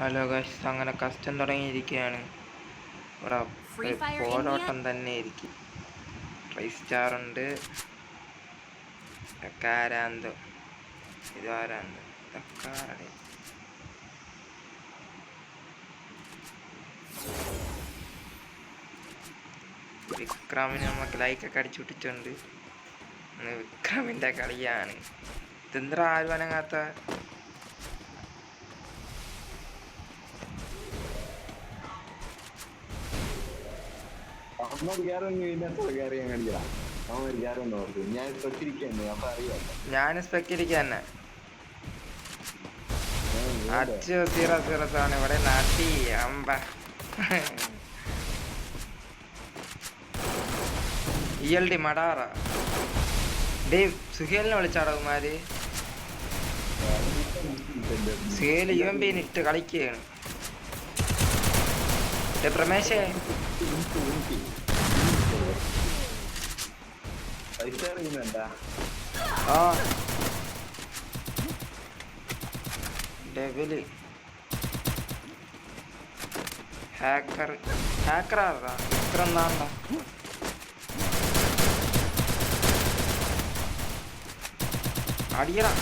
Hello guys, അങ്ങനെ custom തുടങ്ങിയിരിക്കുകയാണ്. ഇവിടെ ഒരു പോരാട്ടം തന്നെ ഇരിക്കും. ട്രൈ സ്റ്റാർ ഉണ്ട്, ആരാന്തോ ഇതാരാന്തോ വിക്രമിന് നമുക്ക് ലൈക്കൊക്കെ അടിച്ചു വിട്ടിട്ടുണ്ട്. വിക്രമിൻ്റെ കളിയാണ്. ഇതെന്താ ആരും അനങ്ങാത്ത? ഞാൻ സ്പെക്കിരിക്കാൻ അച്ചു 0-0 ഇവിടെ നാട്ടി അമ്പ ELD മടാറ. ഡേ സുഹേലിനെ വിളിച്ചാടകുമാര്. സുഹേൽ UMP ഇട്ട് കളിക്കുകയാണ്. പ്രമേശേ ഡെവില് ഹാക്കറാ വിക്രം താണ്ട. അടിയടാ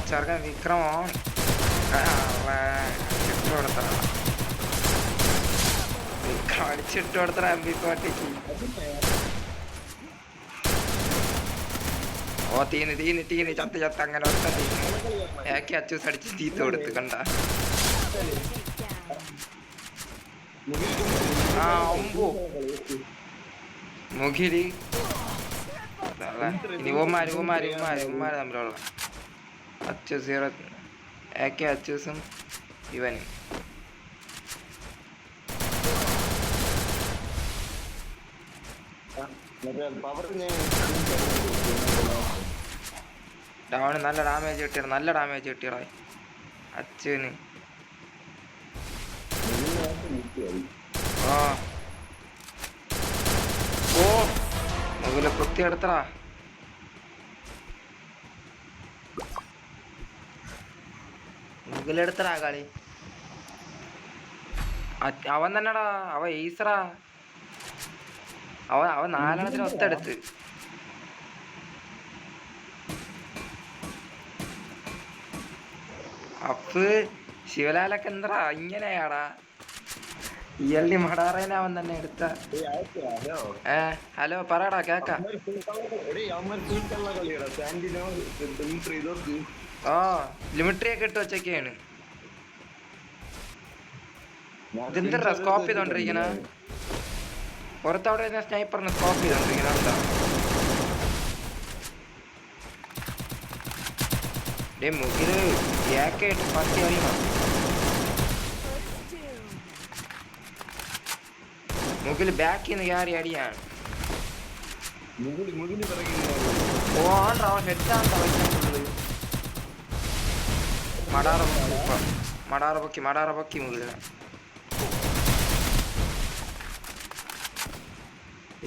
ചെറുക്കൻ വിക്രമോ ഇട്ട് കൊടുത്തറ. വിക്രം അടിച്ചിട്ട് കൊടുത്തറ MP പാട്ടിക്ക്. ഓ തീന് ചത്ത് അങ്ങനെ ഒറ്റ തീന് അച്ചൂസ് അടിച്ച് തീത്ത് കൊടുത്ത് കണ്ട. മുഖില് ഇനി ഉമാര് തമ്മിലുള്ള അച്ചൂസ് അച്ചൂസും ഇവനും. ഡൗണ് നല്ല ഡാമേജ് കിട്ടിയടാ അച്ഛന്. ഓ മുകില് കുത്തിയെടുത്തടാ. മുകിലെടുത്തടാ കളി. അവൻ തന്നെടാ, അവൻ ഈസറാ. അവൻ 4 ഒത്തെടുത്ത്. അപ്പ് ശിവലാലൊക്കെ എന്താ ഇങ്ങനെയാടാ. ELD മടാറേനെ അവൻ തന്നെ എടുത്ത. ഹലോ പറയടാ കേക്കാം. ലിമിട്രി ഒക്കെ ഇട്ട് വെച്ചൊക്കെയാണ്. ഇതെന്താ സ്കോപ്പ് ചെയ്തോണ്ടിരിക്കണ പുറത്തവിടെ സ്നൈപ്പറിന് സ്കോപ്പ് ചെയ്തോണ്ടിരിക്കണ. മുകില് ഏക്കായിട്ട് പത്തി അറിയണം. മുകില് ബാക്കിൽ നിന്ന് കയറി അടിയാണ്. മടാറ പൊക്കി മുകിലിനെ.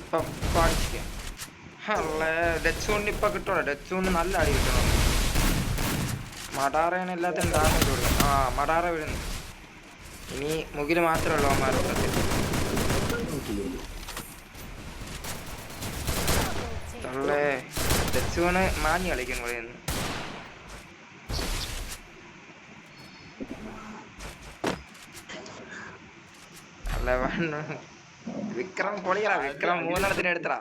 ഇപ്പം അടിച്ചിരിക്കാം. ഡെച്ചൂണിന് ഇപ്പൊ കിട്ടണോ? ഡെച്ചൂണിന് നല്ല അടി കിട്ടണം. മടാറേനെ എല്ലാത്തിനും ഡാമേജ് കൊടുക്കും. മടാറ വീഴുന്നു. ഇനി മുകില് മാത്രമേ ഉള്ളൂ അവന്മാരുടെ. ഡെച്ചൂണ് മാഞ്ഞ് കളിക്കുന്നു പറയുന്നു. വിക്രം പൊളിയടാ. വിക്രം 3 എടുത്തടാ.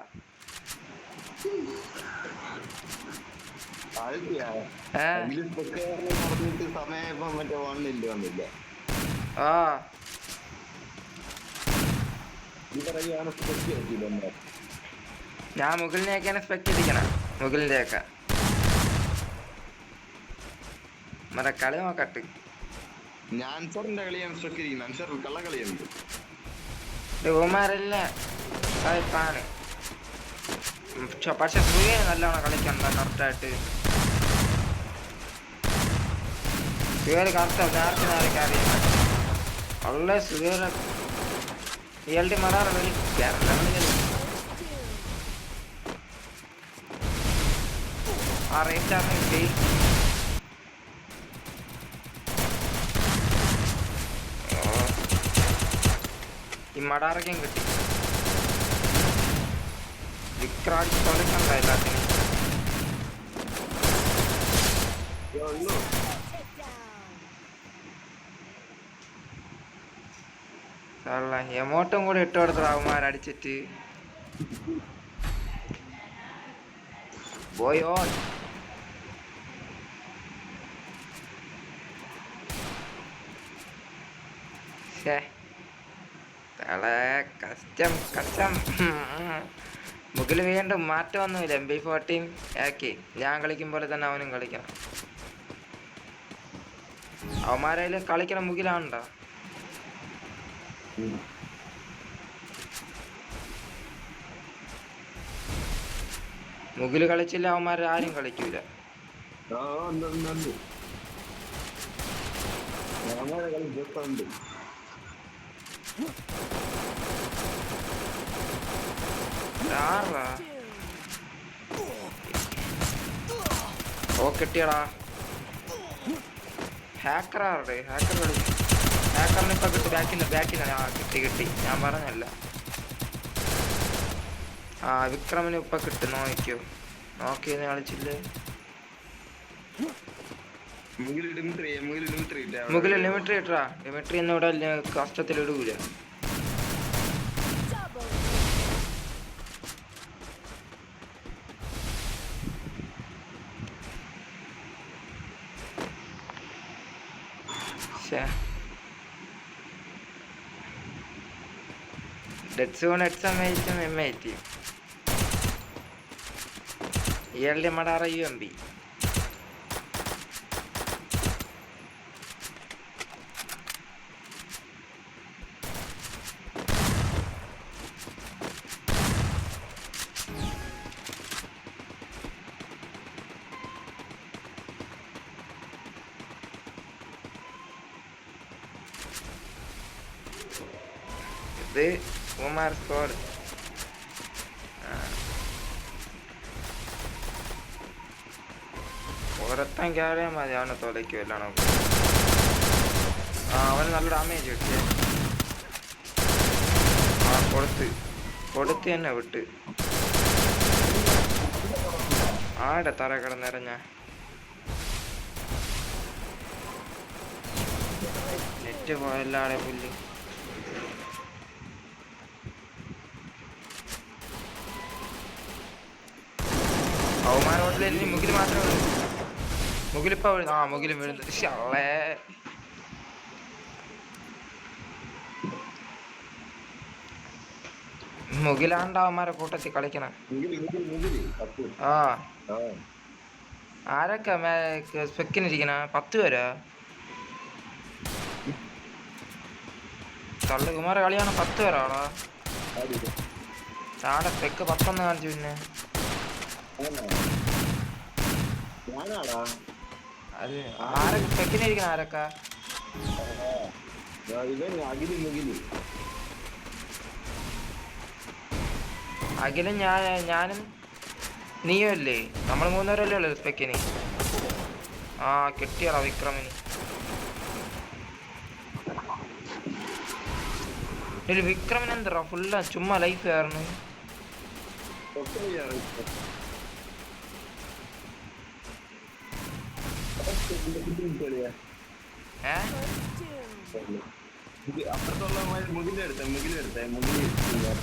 ഞാൻ മുകിലിനെയൊക്കെയാണ് എക്സ്പെക്ട് ചെയ്തിരിക്കണ. മുകിലിന്റെ ഒക്കെ മറ്റേ കളി നോക്കട്ട്. ുമാരല്ല കളിപ്പാണ്. പക്ഷെ സുഖേന് നല്ലോണം കളിക്കണ്ട. കറക്റ്റായിട്ട് സുഖേര് കറക്റ്റ് നേരത്തെ അറിയാം. ഉള്ള സുഖേര് ELD മടാറ കളി. റേറ്റാണ് കിട്ടി. മടാറയ്ക്കും കിട്ടി. വിക്രാടി തൊലക്കണ്ട എല്ലാത്തിനും. എമോട്ടും കൂടി ഇട്ട് കൊടുത്തു അവന്മാരടിച്ചിട്ട്. പോയോ കഷ്ടം. മുകിൽ വീണ്ടും മാറ്റമൊന്നുമില്ല. MP14 ആക്കി. ഞാൻ കളിക്കും പോലെ തന്നെ അവനും കളിക്കണം. അവന്മാരായാലും കളിക്കണ മുകിലാണോ? മുകില് കളിച്ചില്ല അവന്മാർ ആരും കളിക്കൂല. ഓ കിട്ടിയടാ. ഹാക്കറാറുടെ ഹാക്കർ കളി. ഹാക്കറിന് ഇപ്പൊ കിട്ടി. ബാക്കിലാണ് കിട്ടി. ഞാൻ പറഞ്ഞല്ല. വിക്രമിന് ഇപ്പൊ കിട്ടും. നോക്കിയെന്ന് കളിച്ചില്ലേ? മുകില് ലിമിറ്ററി ഇട്ടാ. ലിമിറ്ററി ഒന്നും ഇവിടെ കഷ്ടത്തിലിടൂല. ഡെഡ് സോൺ എക്സാം ആയിട്ടും M80 ഇയാളുടെ മടാറ UMP. ഇത് കുമാർ സ്കോർ. ഓരോരുത്തൻ കയറിയാൽ മതി. അവനെ തൊലയ്ക്കുമല്ലോ. അവന് നല്ല ഡാമേജ് കിട്ടിയ. കൊടുത്ത് തന്നെ വിട്ട്. ആടെ തറ കിടന്നിറങ്ങ. നെറ്റ് പോയല്ലാടെ പുല്ല്. അവന്മാരോട്ടിൽ മുകിൽ മാത്രമേ ഉള്ളൂ. മുകിലിപ്പോ മുകിലും വീഴുന്നത്. ശള്ളേ മുകിലാണ്ട് അവന്മാരെ കൂട്ടത്തിൽ കളിക്കണം. ആരൊക്കെ സ്പെക്കിനിരിക്കണ? 10 പേരാ. തള്ളുകുമാരെ കളിയാണ്. 10 പേരാടാ. ആടെ സ്പെക്ക് 10 കാണിച്ചു. പിന്നെ അത് ആരൊക്കെ സ്പെക്കിനിരിക്കണ? ആരൊക്കെ? അഖിലും ഞാനും നീയും അല്ലേ? നമ്മൾ 3 പേരല്ലേ ഉള്ളു സ്പെക്കിന്. കിട്ടിയടാ വിക്രമിന്. വിക്രമിന് എന്താ ഫുള്ള ചുമ്മാ ലൈഫ് ആയിരുന്നു.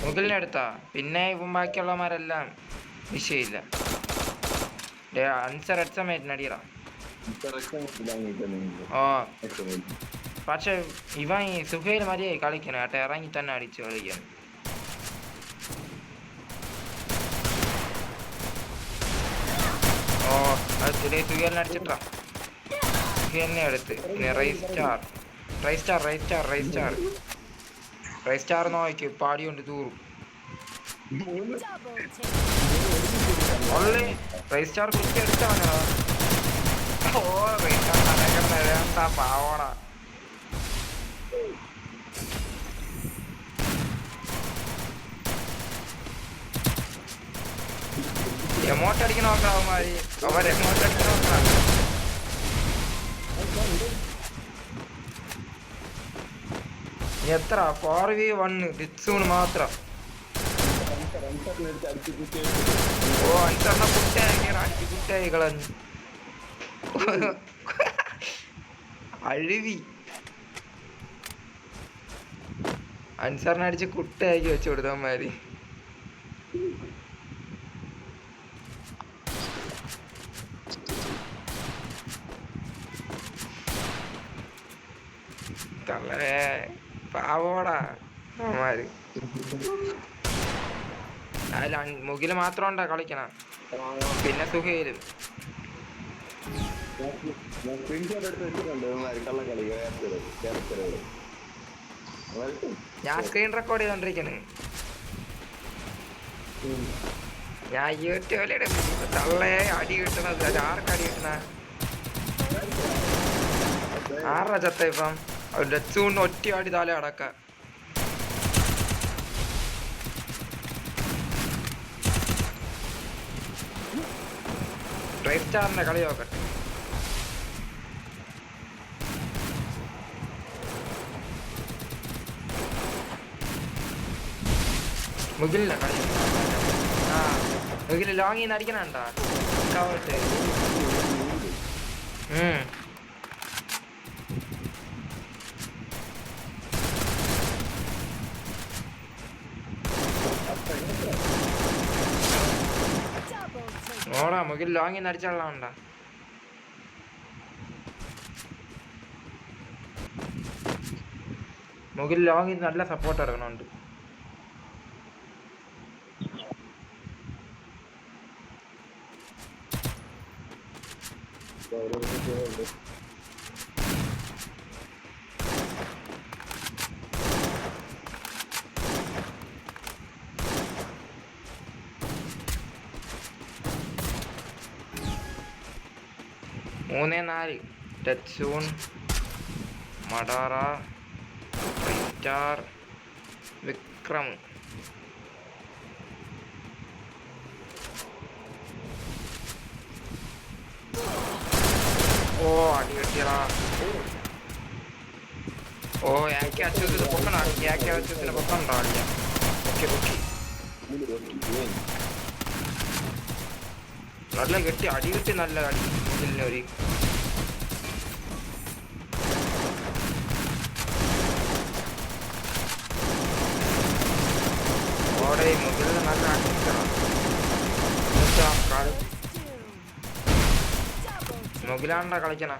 മുകിലിനെടുത്താ പിന്നെ ഇപ്പം ബാക്കിയുള്ളമാരെല്ലാം വിഷയമില്ല. അൻസർ അടിച്ചമേറ്റിനടിയറ. പക്ഷെ ഇവൻ സുഹൈൽ മതിയായി കളിക്കണം കേട്ടോ. ഇറങ്ങി തന്നെ അടിച്ച് കളിക്കാൻ. അത് സുഹൈലിനെ അടിച്ചിട്ടാ. സുഹൈലിനെ എടുത്ത് റൈസ്റ്റാർ നോക്കി പാടി കൊണ്ട് തൂറും. റൈസ്റ്റാർ കുത്തി അടിച്ചാണോ? റൈസ്റ്റാർ പാവണ. എമോട്ട് അടിക്കണ നോക്കണം അവന്മാര്. അവർ എമോട്ട് അടിക്കണ നോക്കണം. എത്ര 4v1 ഡിറ്റ്സൂണ് മാത്രം. ഓ അൻസറിനെ കുട്ടയാക്കിയാണ് അടിച്ച് കുട്ടയായി കളഞ്ഞു. അഴുവി അൻസറിനെ അടിച്ച് കുട്ടയാക്കി വെച്ചു കൊടുത്തവന്മാര്. തള്ളേ പാവോടാ അവന്മാര്. അതിൽ മുകില് മാത്രം ഉണ്ടാ കളിക്കണ, പിന്നെ സുഹേലും. ഞാൻ സ്ക്രീൻ റെക്കോർഡ് ചെയ്തോണ്ടിരിക്കണ്. ഞാൻ യൂട്യൂബിലിടെ തള്ളേ അടി കിട്ടണത്. ആർക്ക് അടി കിട്ടണ? ആറാ ചത്ത ഇപ്പം? ഡെച്ചൂണ് ഒറ്റ അടി താല അടക്ക. ട്രൈവ് സ്റ്റാറിന്റെ കളി നോക്കട്ടെ. മുകിലിന്റെ കളി. ആ മുകില് ലോങ്ങിന്ന് അടിക്കണണ്ടാ കവട്ട്. ഓടാ മുകിൽ ലോങ്ങിന്ന് അടിച്ചാണ്ടാ. മുകിൽ ലോങ്ങിൽ നല്ല സപ്പോർട്ട് എടുക്കണുണ്ട്. മൂന്നേ 4 ടച്ചൂൺ, മഡാറ, സ്റ്റാർ, വിക്രം. ഓ അടി കിട്ടിയടാ. ഓ എനിക്ക് അച്ഛത്തിന് പൊക്കണ എനിക്ക് അച്ഛത്തിന് പൊക്കണ്ടോ അടിയ. ഓക്കെ പൊക്കി നല്ല കിട്ടി അടി കിട്ടി. നല്ല അടി മുതലിനൊരു. ഓടെ മുതലിന് നല്ല അടിക്കണം. മുകിലാണ്ടാ കളിക്കണ.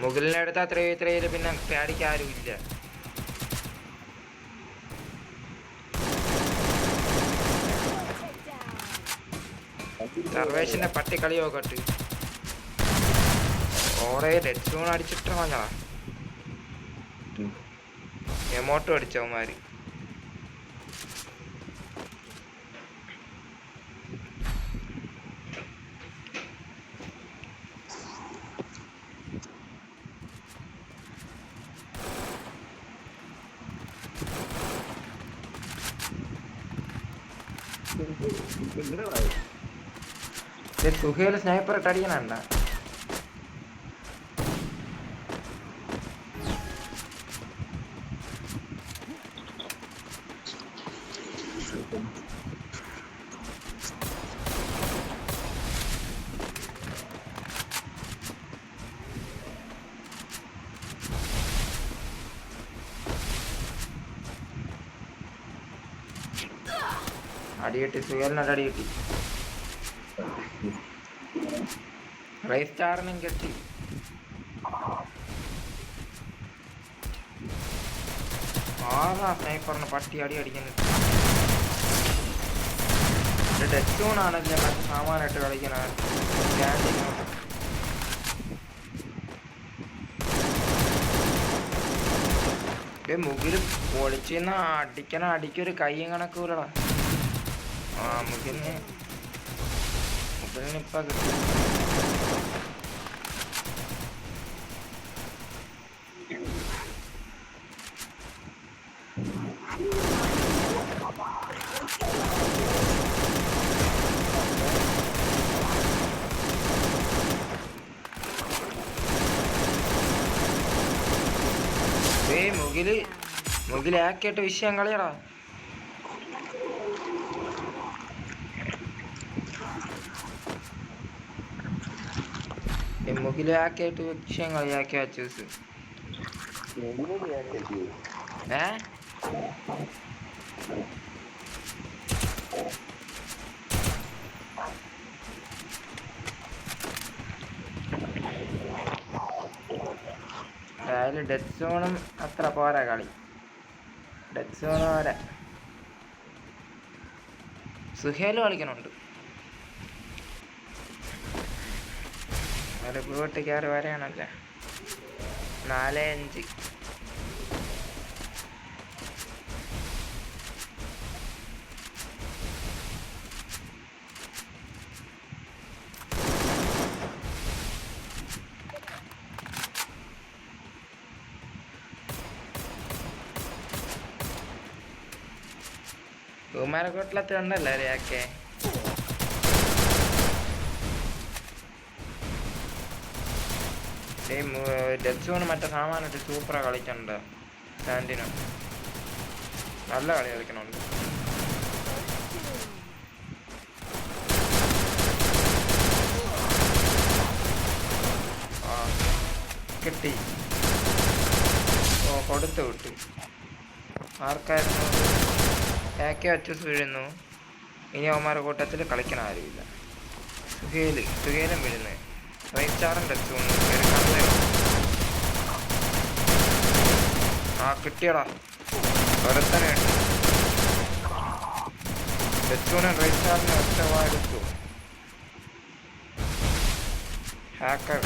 മുകിലിനെ എടുത്ത ഇത്രയില് പിന്നെ പേടിക്ക് ആരും ഇല്ല. സർവേഷിന്റെ പട്ടി കളി നോക്കട്ട്. ഓടെ ഡെഡ്സൂൺ അടിച്ചിട്ട് വാങ്ങടാ. എമോട്ടും അടിച്ചവന്മാര്. സുഹേല് സ്നൈപ്പർ ഇട്ട് അടിക്കണണ്ട. അടി കിട്ടി സുഹേലിനൊരു അടി കിട്ടി. റൈസ് സ്റ്റാറിനും കിട്ടി. ആറാ സ്നൈപ്പറിന് പട്ടി അടി അടിക്കുന്നത്. ഡെറ്റൂണാണല്ലേ സാമാനായിട്ട് കളിക്കണ. മുകില് പൊളിച്ചിന്ന് അടിക്കൊരു കയ്യും കണക്കൂലടാ. ആ മുകിലിന് ഇപ്പൊ കിട്ടി. മുകിലാക്കിയിട്ട് വിഷയം കളിയടാ. മുകിലാക്കിയിട്ട് വിഷയം കളിയാക്കി ചൂസ്. അതിൽ ഡെത്ത് സോണും അത്ര പോരാ കളി. ഡെത്ത് സോണ് പോരാ. സുഹേല് കളിക്കണുണ്ട്. ഒരു വീട്ടുകാർ വരെയാണല്ലേ. 4-5. കുമാരക്കോട്ടിലത്തെ ഉണ്ടല്ലോ അറിയാക്കെ. ഡെത്ത് സോണ് മറ്റേ സാമാനിട്ട് സൂപ്പറാ കളിക്കണ്ട. സാന്റിനോ നല്ല കളി കളിക്കണുണ്ട്. കിട്ടി. ഓ കൊടുത്തു വിട്ടു. ആർക്കായിരുന്നു? ആക്കെ അച്ചൂസ് വീഴുന്നു. ഇനി അവന്മാരുടെ കൂട്ടത്തിൽ കളിക്കാൻ ആരുമില്ല. സുഹേലും വീഴുന്നത്. റൈറ്റാറും ഡെത്ത് സോണും കിട്ടിയടാ. ഒരുത്തനെ ഡെത്ത് സോണും റൈറ്റാറിനെ ഒറ്റവാടുത്തു. ഹാക്കർ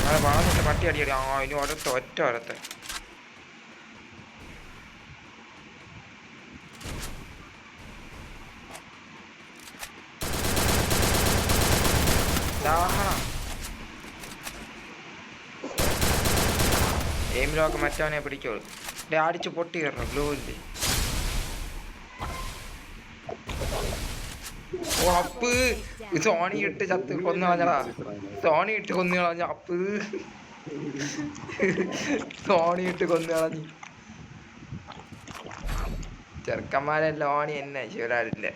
അത് വളർന്നിട്ട് പട്ടി അടിയടി. ഇനി ഒറ്റ ഒരത്തെ എയിമിലൊക്കെ മറ്റവനെ പിടിക്കോളൂ. അടിച്ച് പൊട്ടി കയറണം ഗ്ലൂവില്. ഓ അപ്പ് സോണി ഇട്ട് ചത്ത് കൊന്നു കളഞ്ഞടാ. സോണി ഇട്ട് കൊന്നു കളഞ്ഞ അപ്പ്. സോണി ഇട്ട് കൊന്നു കളഞ്ഞ്. ചെറുക്കന്മാരെല്ലാം ഓണി എന്നെ ശിവരാടില്ല.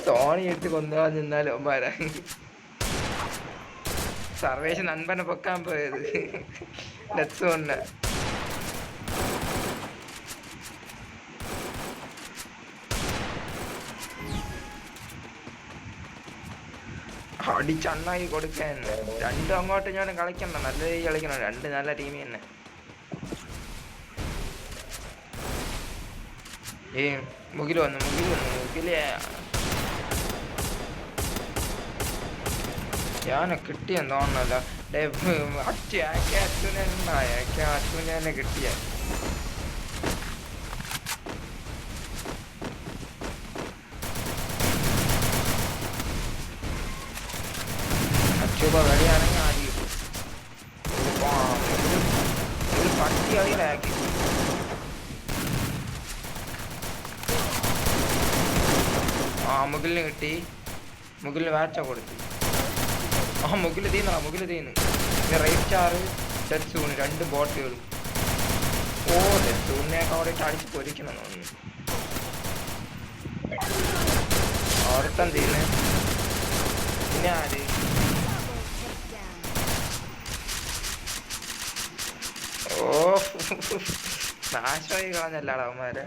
സോണി ഇട്ട് കൊന്നു കളഞ്ഞാലും ഒമ്മാരാ. സർവേഷ് നൻപനെ പൊക്കാൻ പോയത് ഡെത്ത് സോണിന്. അടിച്ചണ്ണായി കൊടുക്കാൻ. രണ്ടും അങ്ങോട്ട് ഞാൻ കളിക്കണ്ട. നല്ല രീതി കളിക്കണം. രണ്ട് നല്ല ടീമി തന്നെ. മുകില് വന്നു. ഞാനെ കിട്ടിയെന്ന് തോന്നല്ല. അച്ഛനെ തന്നെ കിട്ടിയ. അച്ഛൂപ്പ വെളിയാണെങ്കിൽ ആദ്യം ഒരു പട്ടി കളികളാക്കി. മുകിലിന് കിട്ടി. മുകിലിന് വാച്ച കൊടുത്തു. മുകില് തീന്ന്. റൈറ്റ് സ്റ്റാർ ഡെത്ത് സൂണ് 2 ബോട്ടുകൾ. ഓ ഡെത്ത് സൂണിനെയൊക്കെ അവിടെ അടിച്ച് പൊരിക്കണം തോന്നുന്നു. ഒരുത്തൻ തീന്ന്. പിന്നെ ആര്? ഓ നാശമായി കളഞ്ഞല്ലാടാ അവന്മാരെ.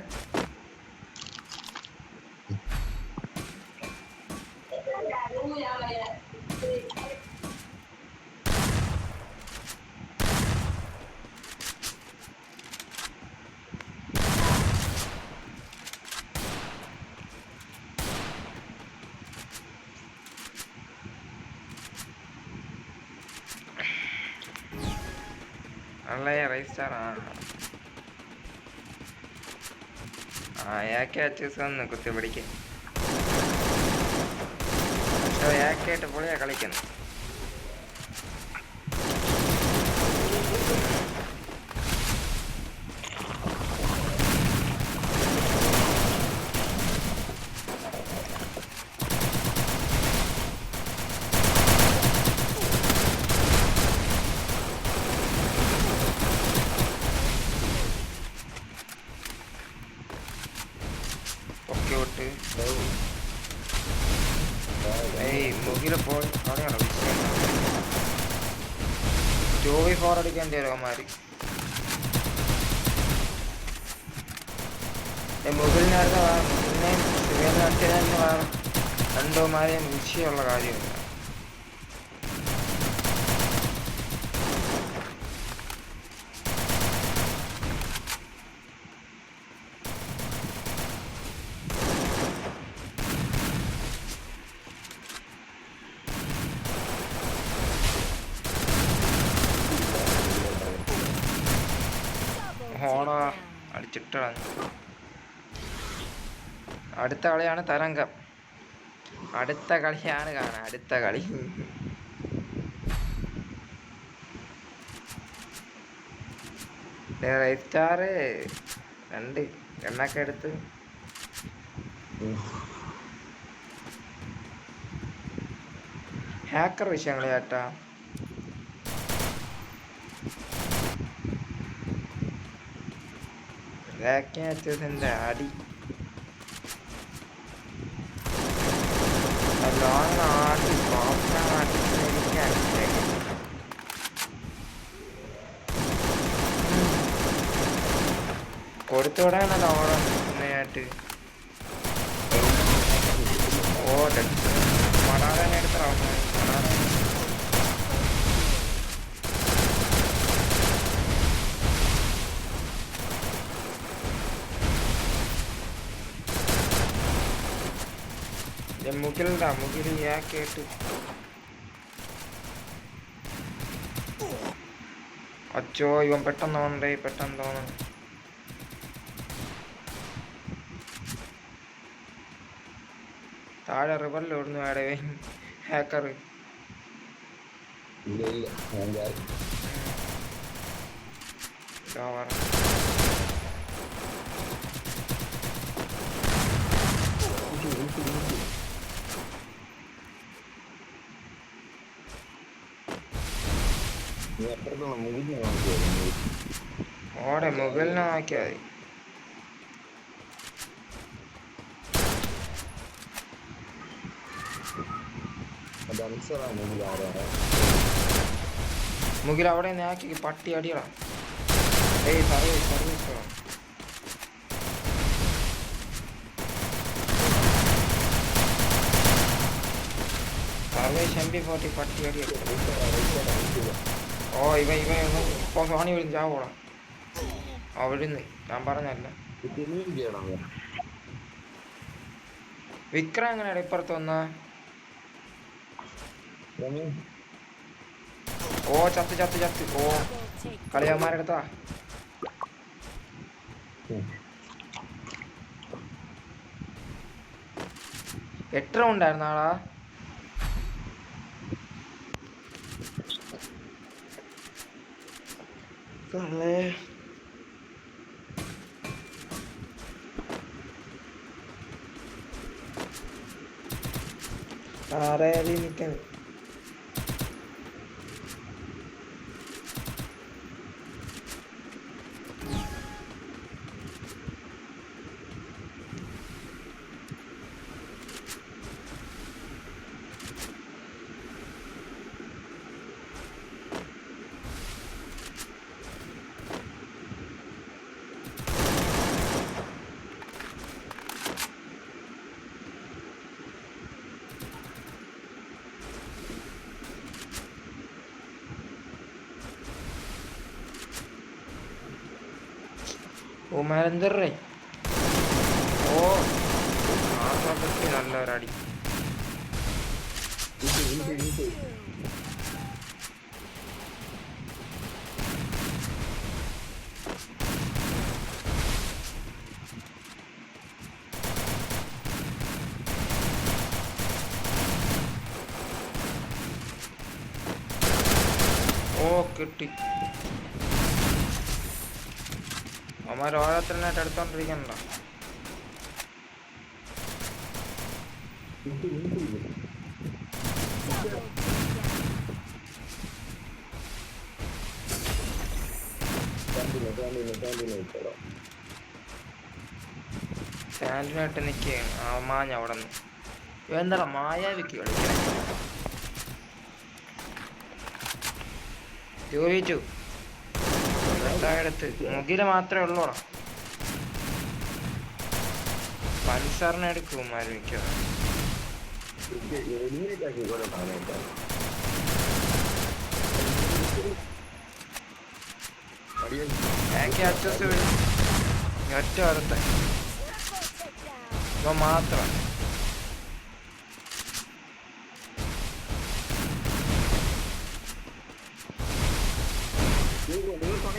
റൈസ്റ്റാറാ അയാൾക്ക് അച്ചൂസ് വന്ന് കുത്തി പിടിക്കാൻ. അയാൾക്കായിട്ട് പൊളിയാ കളിക്കുന്നു. ബോട്ട്. ഏയ് മുകില് പോയി അറിയാണോ വിഷയം. 2v4 അടിക്കാൻ തരുമാര്. മുകിലിനടുത്ത് മുകിലിനെയും ശിവേനെ അടിച്ചതിന് വേറെ രണ്ടുമാരെയും വിഷയമുള്ള കാര്യമില്ല. ഹോണോ അടിച്ചിട്ടാണ്. അടുത്ത കളിയാണ് തരംഗം. അടുത്ത കളിയാണ് കാണാൻ. അടുത്ത കളി സ്റ്റാർ 2 എണ്ണൊക്കെ എടുത്ത് ഹാക്കർ വിഷയങ്ങൾ ചേട്ടാ. ന്റെ അടി കൊടുത്തുവിടാനല്ല ഓണം മെയിനായിട്ട്. ഓ മണാലനെ എടുത്തറാവുന്നു. മുകിലുണ്ടാ മുകിൽ കേട്ട് അച്ചോ ഇവൻ പെട്ടെന്ന് തോന്നണ്ടേ. പെട്ടെന്ന് തോന്നുന്നു. താഴെ റിവറിൽ ഓടുന്നു. ആടെ ഹാക്കർ ഓടെ മുകളിനെ നോക്കിയാൽ മതി. മുകിൽ അവിടെ നോക്കി പട്ടി അടിയടാ. ഏയ് സർവീസ് MP40 പട്ടി അടിയ. ഓ ഇവ സോണി വിളിച്ച് ചാവോടാ. അവിടുന്ന് ഞാൻ പറഞ്ഞല്ല. വിക്രം എങ്ങനെയാ ഇപ്പുറത്ത് വന്ന? ഓ ചത്ത്. ഓ കളിയന്മാരെടുത്താ. എത്ര ഉണ്ടായിരുന്ന ആളാ? നിൽക്കുന്നത് ഉമാരെന്തറേ. ഓ നല്ലൊരടി. ഓ കിട്ടി. അവന്മാർ ഓരോരുത്തരനായിട്ട് എടുത്തോണ്ടിരിക്കണല്ലോ. സ്റ്റാൻഡിനായിട്ട് നിൽക്കുകയാണ് ആ മാഞ്ഞ അവിടെ നിന്ന്. എന്താടാ മായാവിക്ക് കളിക്കണേ. ചോദിച്ചു എടുത്ത് മുകില് മാത്രമേ ഉള്ളൂടാ. പൻസാറിനെ എടുക്കും ആരംഭിക്കാം. ഒറ്റ വരത്തെ ഇപ്പൊ മാത്രം.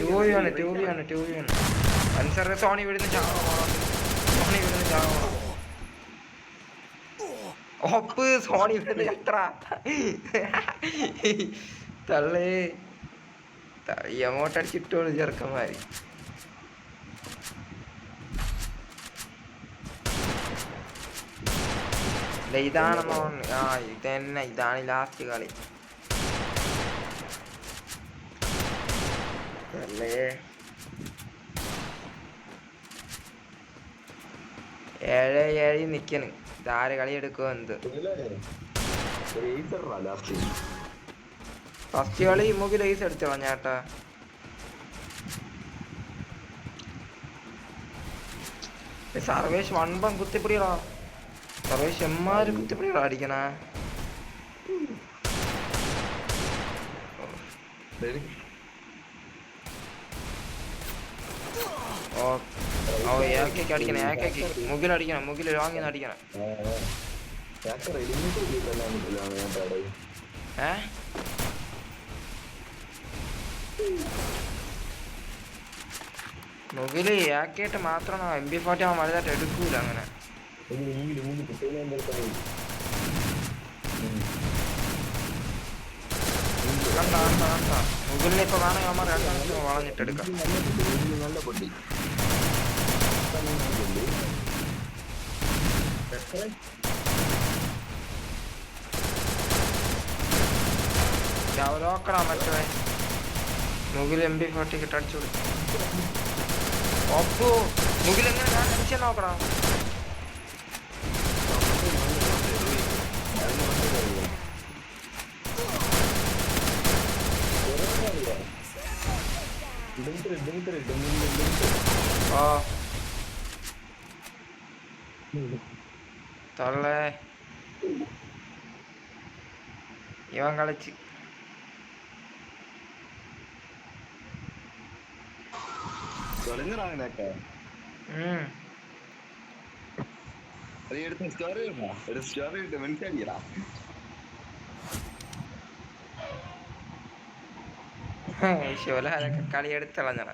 ട്യൂബിയാണ് പൻസാറിനെ സോണി വിടുന്ന ചാവണം. ഒപ്പ് സോണി വിടുന്ന എത്ര തള്ളേ എമോട്ടടിച്ചിട്ടോളൂ ചെറുക്കന്മാര്. ഇതാണെന്നോ ആ ഇതന്നെ, ഇതാണ് ലാസ്റ്റ് കളി അല്ലേ. 7-7 നിക്കണ്. ഇതാര് കളി എടുക്കുമോ എന്ത്. ഫസ്റ്റ് കളി മുകിൽ ഐസ് എടുത്തോളാം ചേട്ടാ. സർവേഷ് വൺപം കുത്തിപ്പിടിയടാ. സർവേഷ് എമ്മാര് കുത്തിപ്പിടിയടാ അടിക്കണ. ഓ ഏക്കയ്ക്ക് അടിക്കണം. മുകിലടിക്കണം. മുകിൽ വാങ്ങിന്ന് അടിക്കണം. മുകില് ഏക്കയിട്ട് മാത്രം MP40 അവൻ വലുതായിട്ട് എടുക്കൂല അങ്ങനെ. കണ്ട മുകിലിനെ ഇപ്പൊ വേണമെങ്കിൽ അവന്മാർ രണ്ടെണ്ണത്തിന് വളഞ്ഞിട്ടെടുക്കാം. നോക്കടാ മറ്റേ മുകിൽ MP40 കിട്ട് അടിച്ചു കൊടുക്കും. ഒപ്പു മുകിൽ എങ്ങനെ ഞാൻ അടിച്ചാൽ നോക്കടാ. തള്ളേ ഇവൻ കളിച്ച് കളി എടുത്തളഞ്ഞട.